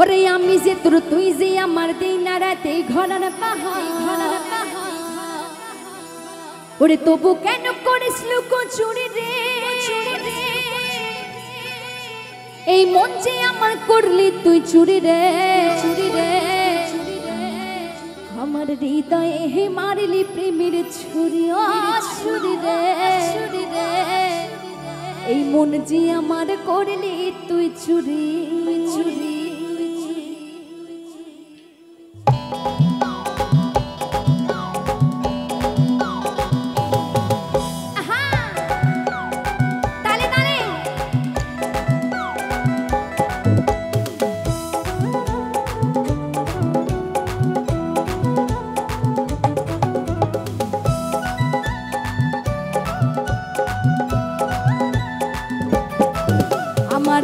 ওরে আমি যে তোর তুই যে আমার দিন রাতে ঘনার পাহাড় ওরে তবু কেন করিস লুকোচুরি রে এই মন যে আমার করলি তুই চুরি রে আমার হৃদয়ে হে মারলি প্রেমের ছুরি ছুরি রে এই মন যে আমার করলি তুই চুরি চুরি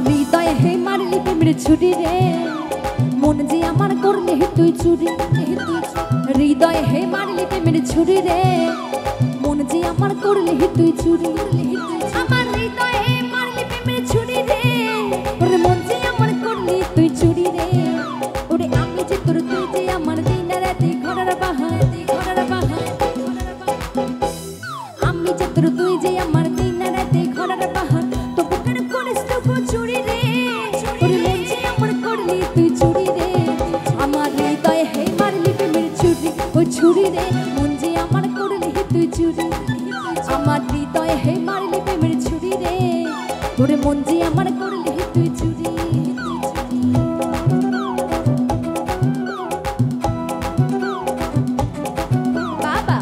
হৃদয়ে হে মারলি প্রেমের ছুরি রে মন যে আমার করলি তুই চুরি হৃদয়ে হে মারলি প্রেমের ছুরি রে মন যে আমার করলি তুই চুরি আমার হৃদয়ে হে মারলি প্রেমের ছুরি রে ওরে মন যে আমার করলি তুই চুরি রে ওরে আমি যে তোর তুই যে আমার দিন রাতে ঘরের বাহার আমি যে তোর তুই যে আমার দিন রাতে ঘরের বাহার তবু কেন করিস চুরি রে ওরে মন যে আমার করলি তুই চুরি রে আমার হৃদয়ে হে মারলি প্রেমের ছুরি ও ছুরি রে মন যে আমার করলি তুই চুরি আমার হৃদয়ে হে মারলি প্রেমের ছুরি রে ওরে মন যে আমার করলি তুই চুরি বাবা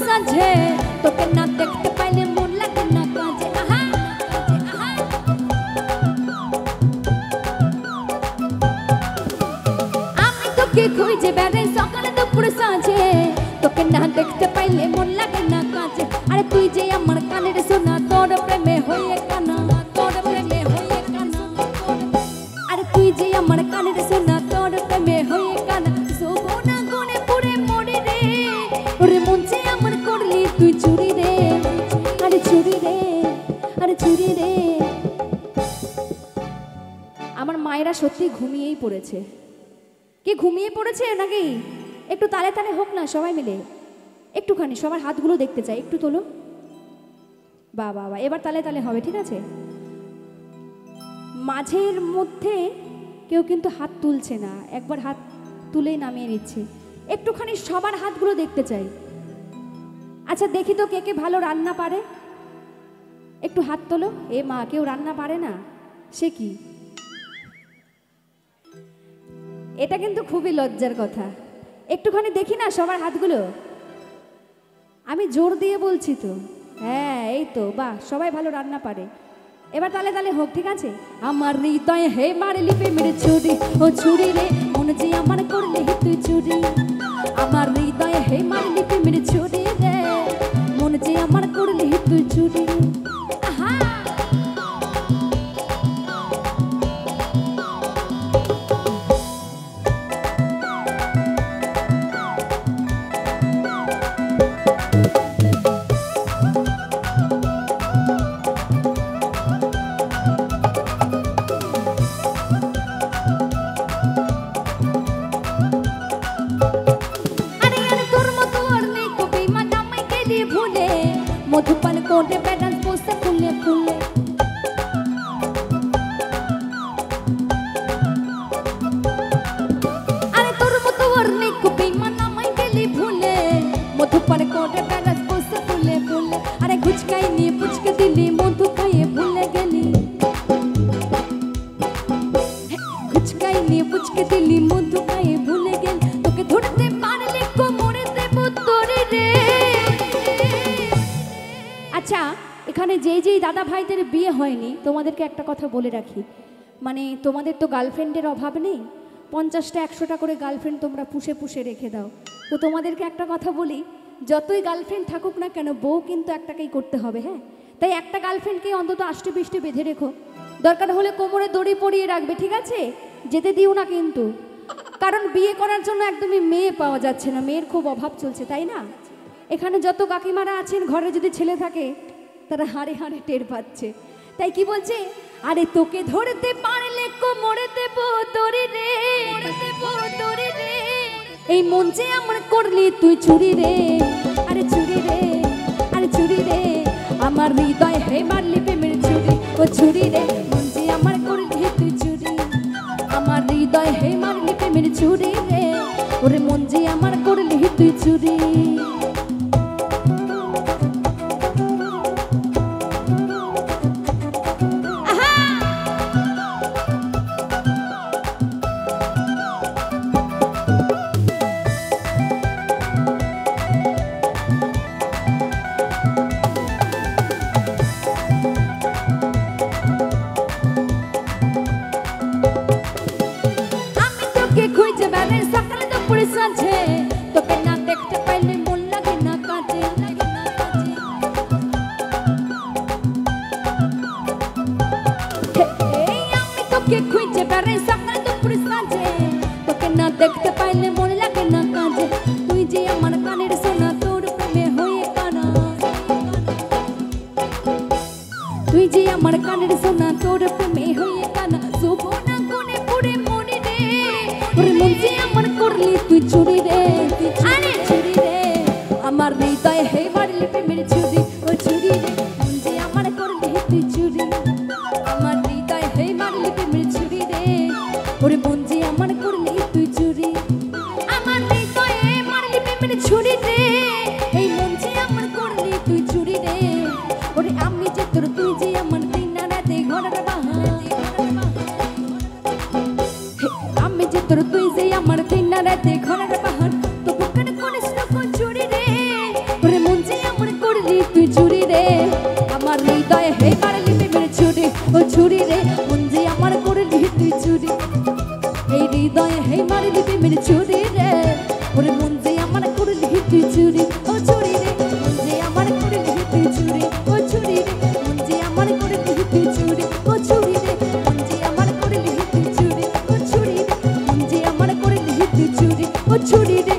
সাজে তোকে না দেখতে পাইলে মন লাগে না কাজে আমি তোকে খুঁজে বেড়াই সকালে দুপুর সাজে তোকে না দেখতে পাইলে মন লাগে না কাজে আরে তুই যে আমার কানের সোনা তোর প্রেমে হয়ে কানা আরে তুই যে আমার কানের সোনা তোর প্রেমে হয়ে কানা সোনা গুনে পুরে মরে রে ওরে মন যে আমার করলি তুই চুরি রে আরে চুরি রে আরে চুরি রে আমার মায়েরা সত্যি ঘুমিয়েই পড়েছে কি ঘুমিয়ে পড়েছে নাকি একটু তালে তালে হোক না সবাই মিলে একটুখানি সবার হাতগুলো দেখতে চাই একটু তোলো বাবা বাবা এবার তালে তালে হবে ঠিক আছে মাঝের মধ্যে কেউ কিন্তু হাত তুলছে না একবার হাত তুলেই নামিয়ে নিচ্ছে একটুখানি সবার হাতগুলো দেখতে চাই আচ্ছা দেখি তো কে কে ভালো রান্না পারে একটু হাত তোলো এ মা কেউ রান্না পারে না সে কি এটা কিন্তু খুবই লজ্জার কথা একটুখানি দেখি না সবার হাতগুলো আমি জোর দিয়ে বলছি তো হ্যাঁ এই তো বাহ সবাই ভালো রান্না পারে এবার তালে তালে হোক ঠিক আছে আমার হৃদয়ে হে মারলি প্রেমের ছুরি ও ছুরি রে মন যে আমার করলি তুই চুরি আমার হৃদয়ে হে মারলি প্রেমের ছুরি রে মন যে আমার করলি তুই চুরি মধুপান কোটে প্যাটার্ন পোস্টে ফুলে ফুলে আরে তোর মতো অর্ণে কুপি মানামাই গেলি ভুলে মধুপান কোটে প্যাটার্ন পোস্টে ফুলে ফুলে আরে গুচকাই নিয়ে পুচকে দিলি মধু খাইয়ে ভুলে গেলি গুচকাই নিয়ে পুচকে দিলি মধু খাইয়ে ভুলে গেলি তোকে ধরতে পারলে কোমরে দেব তোরে রে আচ্ছা এখানে যেই যেই দাদা ভাইদের বিয়ে হয়নি তোমাদেরকে একটা কথা বলে রাখি মানে তোমাদের তো গার্লফ্রেন্ডের অভাব নেই 50টা 100টা করে গার্লফ্রেন্ড তোমরা পুষে পুষে রেখে দাও তো তোমাদেরকে একটা কথা বলি যতই গার্লফ্রেন্ড থাকুক না কেন বউ কিন্তু একটাকেই করতে হবে হ্যাঁ তাই একটা গার্লফ্রেন্ডকে অন্তত আষ্টে পৃষ্ঠে বেঁধে রেখো, দরকার হলে কোমরে দড়ি পরিয়ে রাখবে, ঠিক আছে? যেতে দিও না কিন্তু, কারণ বিয়ে করার জন্য একদমই মেয়ে পাওয়া যাচ্ছে না, মেয়ের খুব অভাব চলছে, তাই না? এখানে যত কাকিমারা আছেন ঘরে যদি ছেলে থাকে তারা হাড়ে হাড়ে টের পাচ্ছে। তাই কি বলছে, আরে তোকে ধরতে পারলে কোমরে দেব তোরে রে, তোরে রে, এই মন যে আমার করলি তুই চুরি রে, আরে চুরি রে, আরে চুরি রে, আমার হৃদয় হে মারলি প্রেমের চুরি, ও চুরি রে, মন যে আমার করলি তুই চুরি, আমার হৃদয় হে মারলি প্রেমের চুরি রে, ওরে মন যে আমার করলি তুই চুরি। তোকে না দেখতে পাইলে মন লাগে না কাজে, আমি তোকে খুঁজে বেড়াই সকাল দুপুরে সাজে, তোকে না দেখতে পাইলে মন লাগে না কাজে, তুই যে আমার কানের সোনা তোর প্রেমে হয়ে কানা, তুই যে আমার কানের সোনা তোর প্রেমে হয়ে কানা, সুবনা কোনে পুরে মনে রে, ওরে মন যে আমার করলি তুই চুরি রে, আরে চুরি রে, আমার হৃদয় হে মারলি প্রেমের চুরি, ও চুরি রে, মন যে আমার করলি তুই চুরি, আমার হৃদয় হে মারলি প্রেমের চুরি রে, ওরে মন যে আমার করলি তুই চুরি, আমার হৃদয় হে মারলি প্রেমের চুরি রে, এই মন যে আমার করলি তুই চুরি রে, ওরে আমি যে তোর তুই যে আমার দিন রাতে ঘরের বাহার, আমি যে তোর তুই যে আমার দিন রাতে ঘরের বাহার, তো বুকের করিস না কোন চুরি রে, ওরে মন যে আমার করলি তুই চুরি রে, আমার হৃদয় হে মারলি প্রেমের চুরি, ও চুরি রে, মন যে আমার করলি তুই চুরি, এই হৃদয় হে মারলি প্রেমের চুরি রে, ওরে মন যে আমার করলি তুই চুরি, ও চুরি রে, মন যে আমার করলি তুই চুরি, ও চুরি রে, মন যে আমার করলি তুই চুরি, ও চুরি রে, মন যে আমার করলি তুই চুরি, ও চুরি রে, মন যে আমার করলি তুই চুরি, ও চুরি রে।